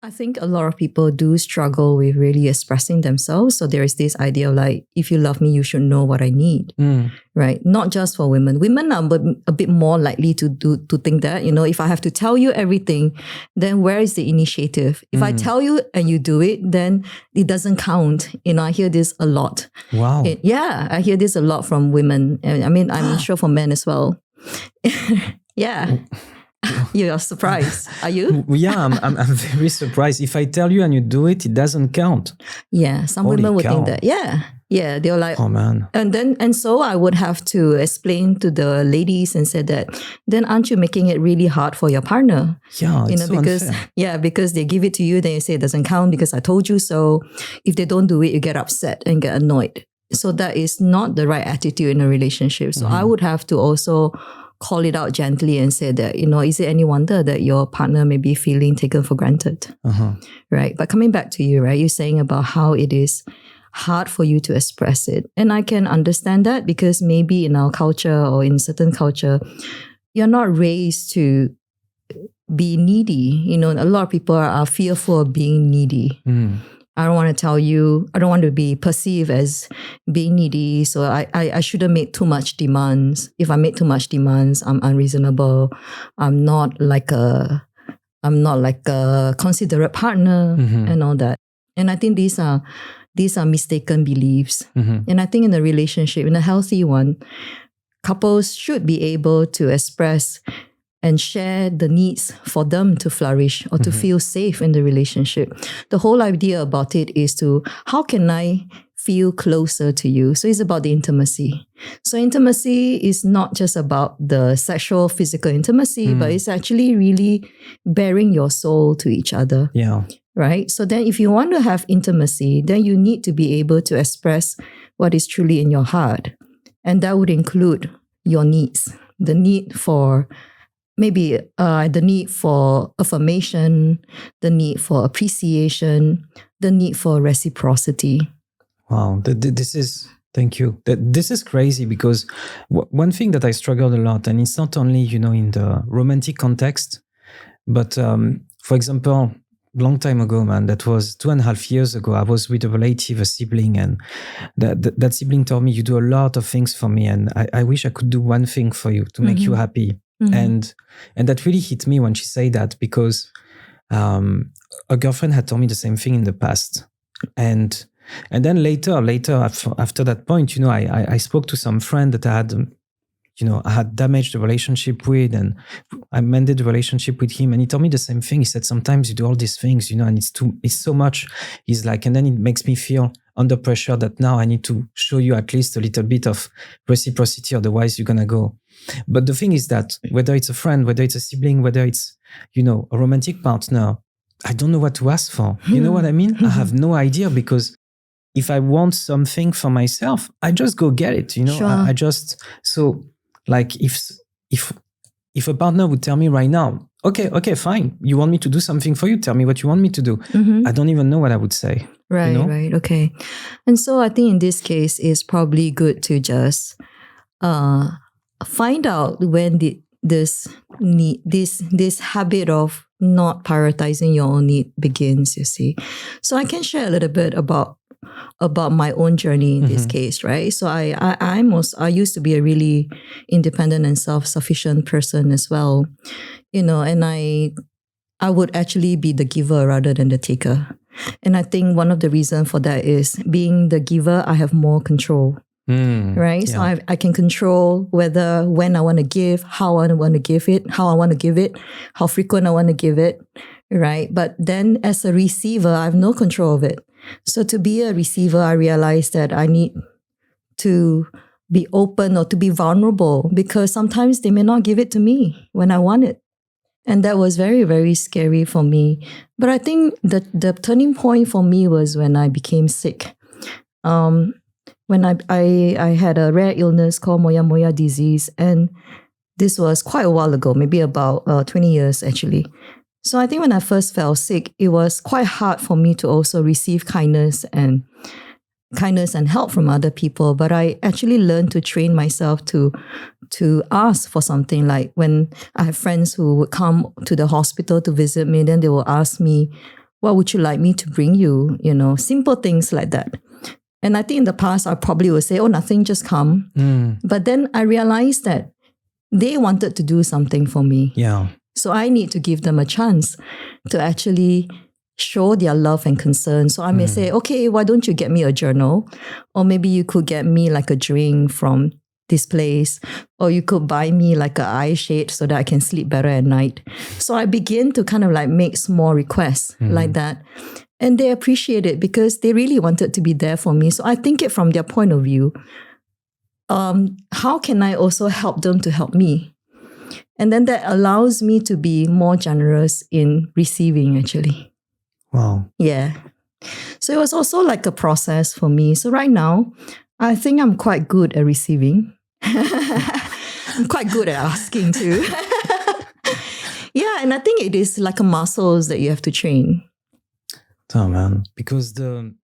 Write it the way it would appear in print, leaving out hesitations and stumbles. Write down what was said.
I think a lot of people do struggle with really expressing themselves. So there is this idea of like, if you love me, you should know what I need, right? Not just for women. Women are a bit more likely to think that, if I have to tell you everything, then where is the initiative? If I tell you and you do it, then it doesn't count. I hear this a lot. Wow. I hear this a lot from women. I mean, I'm sure for men as well. Yeah. You're surprised, are you? Yeah, I'm very surprised. If I tell you and you do it, it doesn't count. Yeah, some Holy women would cow. think that. Yeah, they're like, oh man. And so I would have to explain to the ladies and say that, then aren't you making it really hard for your partner? Yeah, it's so because unfair. because they give it to you, then you say it doesn't count because I told you so. If they don't do it, you get upset and get annoyed. So that is not the right attitude in a relationship. So I would have to also call it out gently and say that, is it any wonder that your partner may be feeling taken for granted? Right? But coming back to you, right? You're saying about how it is hard for you to express it. And I can understand that because maybe in our culture or in certain culture, you're not raised to be needy. A lot of people are fearful of being needy. I don't want to tell you, I don't want to be perceived as being needy. So I shouldn't make too much demands. If I make too much demands, I'm unreasonable. I'm not like a considerate partner and all that. And I think these are mistaken beliefs. And I think in a relationship, in a healthy one, couples should be able to express and share the needs for them to flourish or to feel safe in the relationship. The whole idea about it is how can I feel closer to you? So it's about the intimacy. So intimacy is not just about the sexual, physical intimacy, but it's actually really bearing your soul to each other. Yeah. Right? So then if you want to have intimacy, then you need to be able to express what is truly in your heart. And that would include your needs, the need for maybe the need for affirmation, the need for appreciation, the need for reciprocity. Wow, thank you. This is crazy because one thing that I struggled a lot, and it's not only, in the romantic context, but for example, long time ago, man, that was 2.5 years ago, I was with a relative, a sibling, and that sibling told me, you do a lot of things for me, and I wish I could do one thing for you to make you happy. And that really hit me when she said that because a girlfriend had told me the same thing in the past. And then later after that point, I spoke to some friend that I had, I had damaged the relationship with, and I mended the relationship with him. And he told me the same thing. He said, sometimes you do all these things, and it's so much. He's like, and then it makes me feel under pressure that now I need to show you at least a little bit of reciprocity, otherwise you're going to go. But the thing is that whether it's a friend, whether it's a sibling, whether it's, a romantic partner, I don't know what to ask for. You know what I mean? I have no idea because if I want something for myself, I just go get it, Sure. I just, so like if a partner would tell me right now, okay, fine. You want me to do something for you? Tell me what you want me to do. I don't even know what I would say. Right, right. Okay. And so I think in this case, it's probably good to just find out when this habit of not prioritizing your own need begins, you see. So I can share a little bit about my own journey in this case, right? So I used to be a really independent and self-sufficient person as well, and I would actually be the giver rather than the taker. And I think one of the reasons for that is being the giver, I have more control. Right? So I can control when I want to give, how I want to give it, how frequent I want to give it, right? But then as a receiver, I have no control of it. So to be a receiver, I realized that I need to be open or to be vulnerable because sometimes they may not give it to me when I want it. And that was very, very scary for me. But I think the turning point for me was when I became sick. When I had a rare illness called moya disease, and this was quite a while ago, maybe about 20 years actually. So I think when I first fell sick, it was quite hard for me to also receive kindness and help from other people. But I actually learned to train myself to ask for something. Like when I have friends who would come to the hospital to visit me, then they will ask me, What would you like me to bring you? You know, simple things like that. And I think in the past, I probably would say, oh, nothing, just come. But then I realized that they wanted to do something for me. Yeah. So I need to give them a chance to actually show their love and concern. So I may say, okay, why don't you get me a journal? Or maybe you could get me like a drink from this place. Or you could buy me like an eye shade so that I can sleep better at night. So I begin to kind of like make small requests like that. And they appreciate it because they really wanted to be there for me. So I think it from their point of view. How can I also help them to help me? And then that allows me to be more generous in receiving, actually. Wow. Yeah. So it was also like a process for me. So right now, I think I'm quite good at receiving. I'm quite good at asking too. Yeah, and I think it is like a muscles that you have to train. Oh man, because the